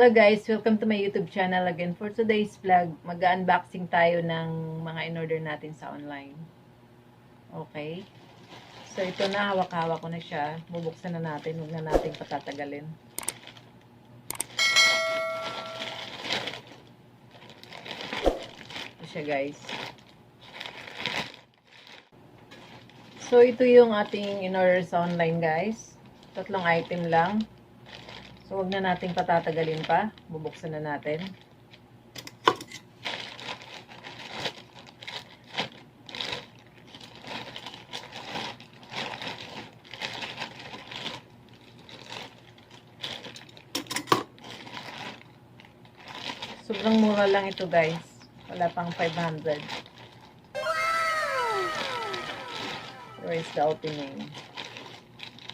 Hello guys, welcome to my YouTube channel again. For today's vlog, mag-unboxing tayo ng mga in-order natin sa online. Okay? So ito na, hawak-hawak ko na siya. Bubuksan na natin, huwag na natin patatagalin. Ito siya guys. So ito yung ating in-order sa online guys. Tatlong item lang. So, huwag na nating patatagalin pa. Bubuksan na natin. Sobrang mura lang ito guys. Wala pang 500. Where is the opening?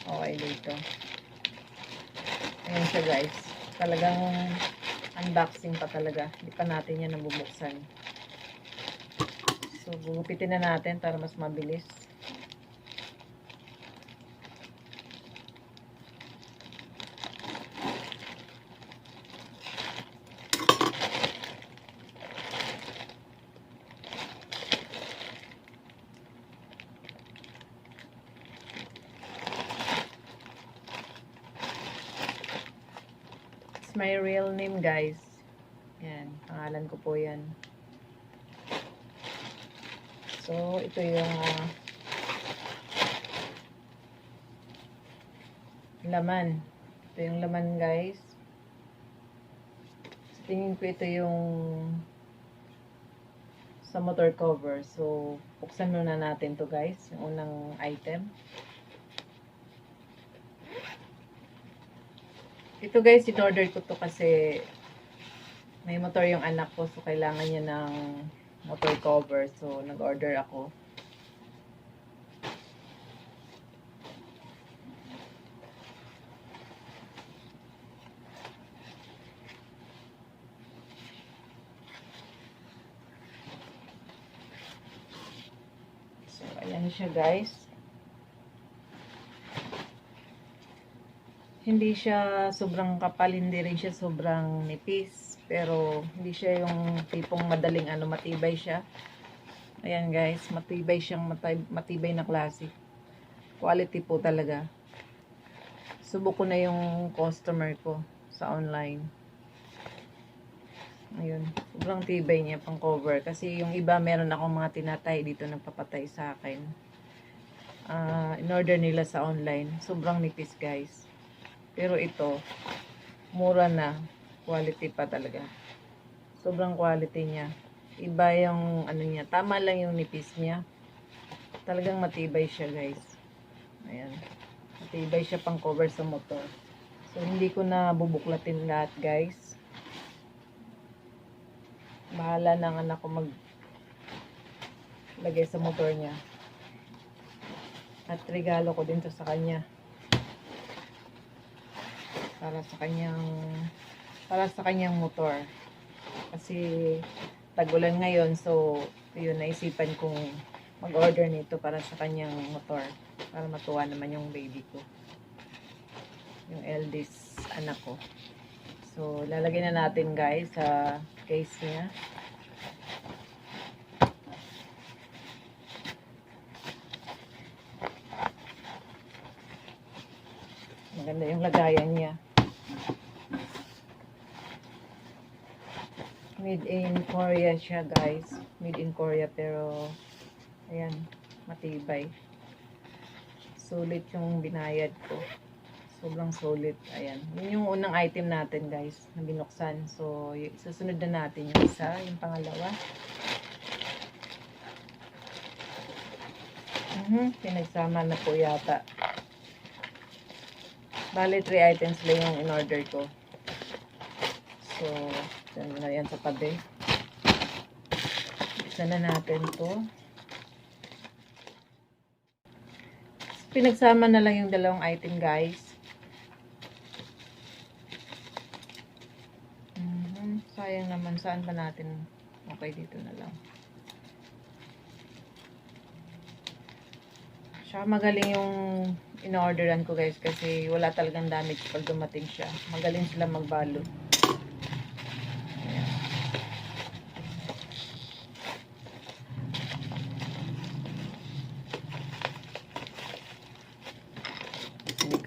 Okay, dito. Ayan siya guys. Talagang unboxing pa talaga. Hindi pa natin yan nabubuksan. So, gugupitin na natin para mas mabilis. My real name guys. Yan, pangalan ko po yan. So, ito yung laman. Ito yung laman guys. So, tingin ko ito yung sa motor cover. So, buksan muna natin to guys. Yung unang item. Ito guys, in-order ko to kasi may motor yung anak ko. So, kailangan niya ng motor cover. So, nag-order ako. So, ayan siya guys. Hindi siya sobrang kapal, hindi rin siya sobrang nipis. Pero, hindi siya yung tipong madaling matibay siya. Ayan guys, matibay siyang matibay na klase. Quality po talaga. Subok ko na yung customer ko sa online. Ayun, sobrang tibay niya pang cover. Kasi yung iba, meron akong mga tinatay dito nagpapatay sa akin. In-order nila sa online. Sobrang nipis guys. Pero ito, mura na. Quality pa talaga. Sobrang quality niya. Iba yung niya. Tama lang yung nipis niya. Talagang matibay siya guys. Ayan. Matibay siya pang cover sa motor. So, hindi ko na bubuklatin lahat guys. Bahala ng anak ko maglagay sa motor niya. At regalo ko din to sa kanya. Para sa kanyang motor. Kasi tag-ulan ngayon, so yun, naisipan kong mag-order nito para sa kanyang motor, para matuwa naman yung baby ko, yung eldest anak ko. So lalagay na natin guys sa case niya. Maganda yung lagayan niya. Made in Korea siya guys. Made in Korea pero ayan, matibay. Sulit yung binayad ko. Sobrang sulit. Ayan. Yun yung unang item natin guys na binuksan. So, susunod na natin yung isa, yung pangalawa. Pinagsama na po yata. Bale, 3 items lang yung in-order ko. So, dyan na yan sa tabi. Isa na natin to. Pinagsama na lang yung dalawang item guys. Sayang naman. Saan ba natin? Okay, dito na lang. Tsaka magaling yung in-orderan ko guys kasi wala talagang damage pag dumating siya. Magaling sila magbalot.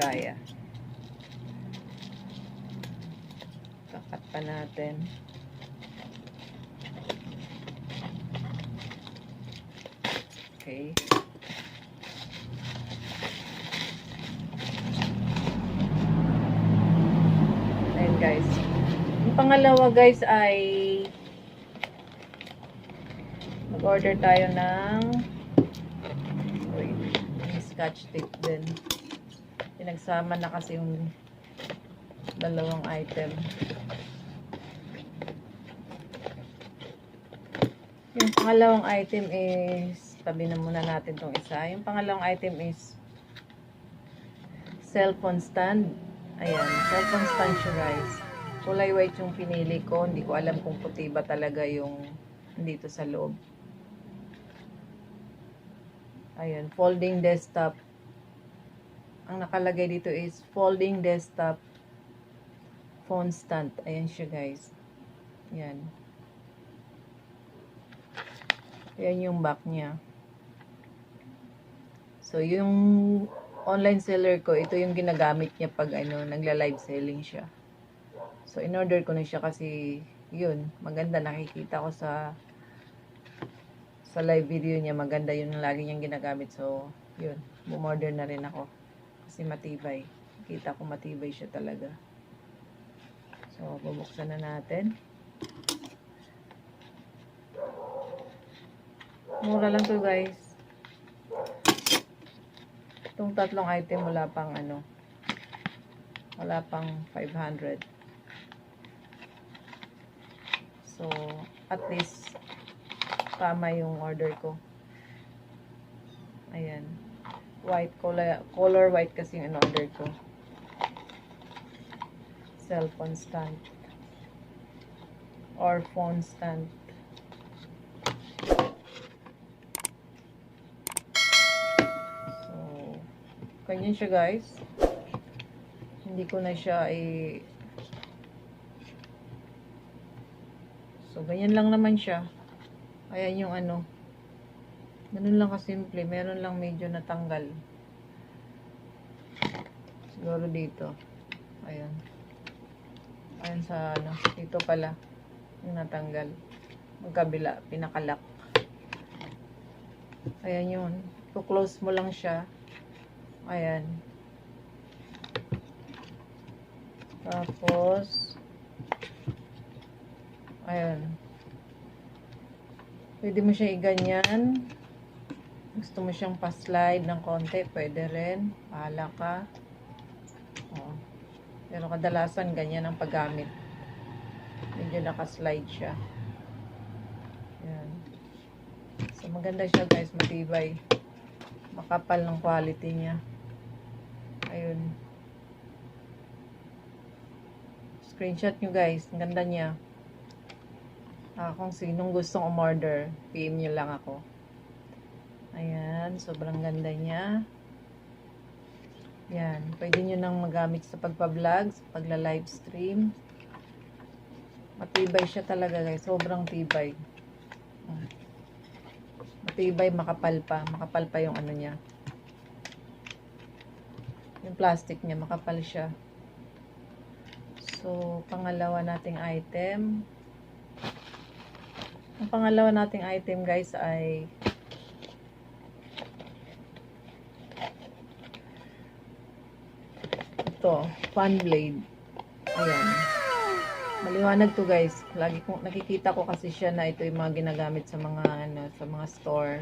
papaya. Kakat pa natin. Okay. Ayan guys. Yung pangalawa guys ay mag-order tayo ng scotch tape din. Pinagsama na kasi yung dalawang item. Yung pangalawang item is, tabi na muna natin tong isa. Yung pangalawang item is cellphone stand. Ayan, cellphone stand siya guys. Kulay white yung pinili ko. Hindi ko alam kung puti ba talaga yung dito sa loob. Ayan, folding desktop. Ang nakalagay dito is folding desktop phone stand. Ayan siya guys. Ayan. Ayan yung back niya. So, yung online seller ko, ito yung ginagamit niya pag nagla-live selling siya. So, in-order ko na siya kasi, yun, maganda. Nakikita ko sa live video niya, maganda yun ang lagi niyang ginagamit. So, yun, bumorder na rin ako. Kasi matibay. Kita ko matibay siya talaga. So, bubuksan na natin. Mura lang to guys. Itong tatlong item wala pang wala pang 500. So, at least tama yung order ko. Ayan. White, color white kasi yung order ko. Cellphone stand. Or phone stand. So, ganyan siya guys. Hindi ko na siya So, ganyan lang naman siya. Ayan yung ganun lang kasimple. Meron lang medyo natanggal. Siguro dito. Ayan. Ayan sa dito pala. Yung natanggal. Magkabila. Pinakalak. Ayan yun. I-close mo lang siya. Ayan. Tapos, ayan. Pwede mo siya iganyan. Gusto mo siyang pa-slide ng konti, pwede rin. Bahala ka. Oh. Pero kadalasan ganyan ang paggamit. Medyo naka-slide siya. Ayan. So maganda siya guys, matibay. Makapal ng quality niya. Ayun. Screenshot nyo guys. Ang ganda niya. Kung sinong gustong umorder, PM nyo lang ako. Ayan, sobrang ganda niya. Yan, pwede nyo nang magamit sa pagpa-vlog, sa pagla-live stream. Matibay siya talaga guys, sobrang tibay. Matibay, makapal pa. Makapal pa yung niya. Yung plastic niya, makapal siya. So, pangalawa nating item. Ang pangalawa nating item guys ay ito, fan blade. Ayan. Maliwanag to guys. Lagi kong nakikita ko kasi siya na ito yung mga ginagamit sa mga sa mga store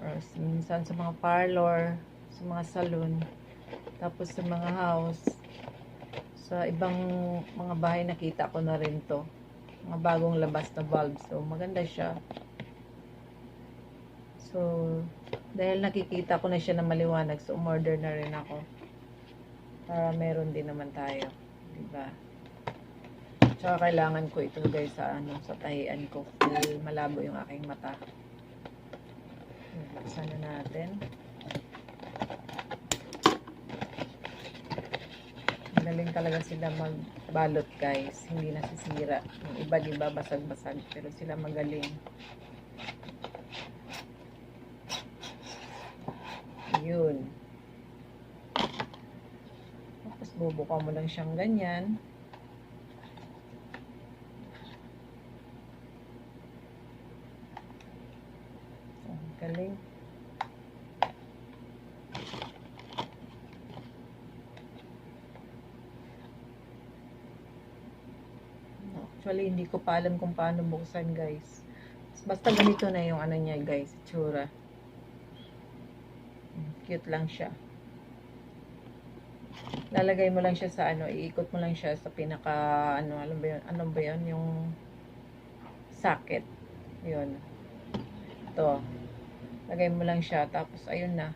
or minsan sa mga parlor, sa mga salon, tapos sa mga house. Sa ibang mga bahay nakita ko na rin to. Mga bagong labas na bulb. So, maganda siya. So, dahil nakikita ko na siya na maliwanag, so umorder na rin ako. Para meron din naman tayo. Diba? Tsaka kailangan ko ito guys sa sa tahian ko. Dahil malabo yung aking mata. Buksan na natin. Magaling talaga sila magbalot guys. Hindi nasisira. Yung iba diba basag-basag. Pero sila magaling. Yun. bubuka mo lang siyang ganyan. Galing. Actually, hindi ko pa alam kung paano buksan, guys. Basta ganito na yung ano niya, guys, itsura. Cute lang siya. Lalagay mo lang siya sa ano, iikot mo lang siya sa pinaka, ano, alam ba yun? Ano ba yun? Yung socket. Yun. Ito. Lagay mo lang siya, tapos ayun na.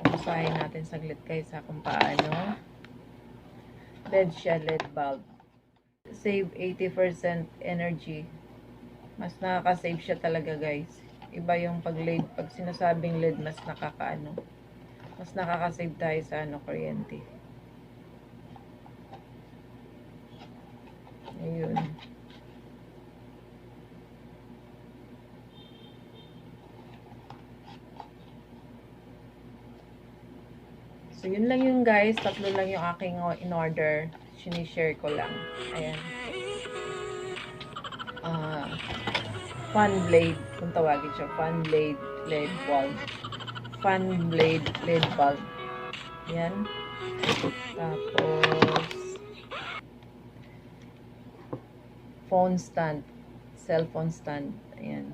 Basahin natin saglit guys sa kung paano. LED siya, LED bulb. Save 80% energy. Mas nakaka-save siya talaga guys. Iba yung pag LED, pag sinasabing LED, mas nakakaano. Mas nakaka-save tayo sa ano, kuryente. Ayun. So, yun lang yung guys. Tatlo lang yung aking in-order. Sinishare ko lang. Ayan. Fan blade. Kung tawagin siya. Fan blade LED bulb. Fan blade LED bulb. Ayan. Tapos, phone stand. Cellphone stand. Ayan.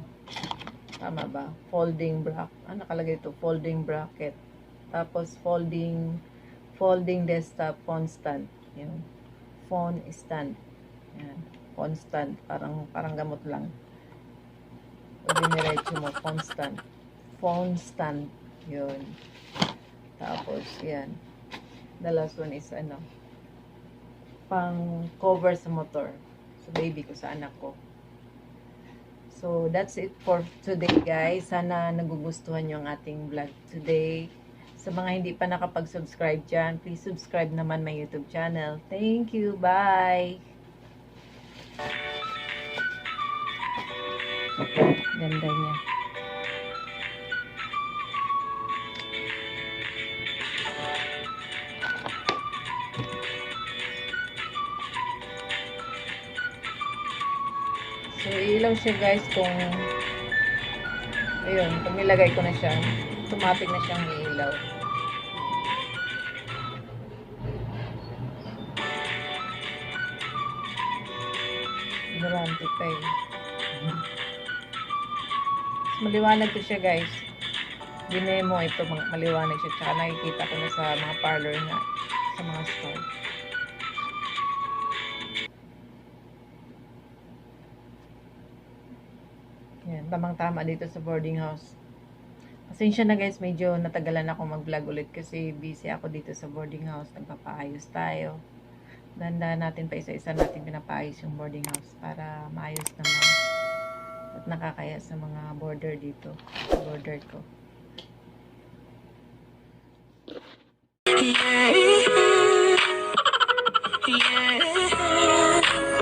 Tama ba? Folding bracket. Nakalagay ito? Folding bracket. Tapos, folding desktop phone stand. Yan. Phone stand. Yan. Phone stand. Parang gamot lang. O diniretso mo. Phone stand. Phone stand. Yun. Tapos, yan. The last one is, pang cover sa motor. Sa baby ko, sa anak ko. So, that's it for today, guys. Sana nagugustuhan nyo ang ating vlog today. Sa mga hindi pa nakapag-subscribe dyan, please subscribe naman my YouTube channel. Thank you. Bye! Ganda niya. So, ilaw siya guys kung ayun, pag nilagay ko na siya, automatic na siyang ilaw. Durante pa eh. Maliwanag ko siya guys. Dinemo ito, maliwanag siya. Tsaka nakikita ko na sa mga parlor nga, sa mga store. Yan, tamang-tama dito sa boarding house. Pasensya na guys, medyo natagalan ako mag-vlog ulit kasi busy ako dito sa boarding house. Nagpapaayos tayo. Ganda natin pa isa-isa natin pinapaayos yung boarding house para maayos naman. At nakakaya sa mga border dito. Border ko.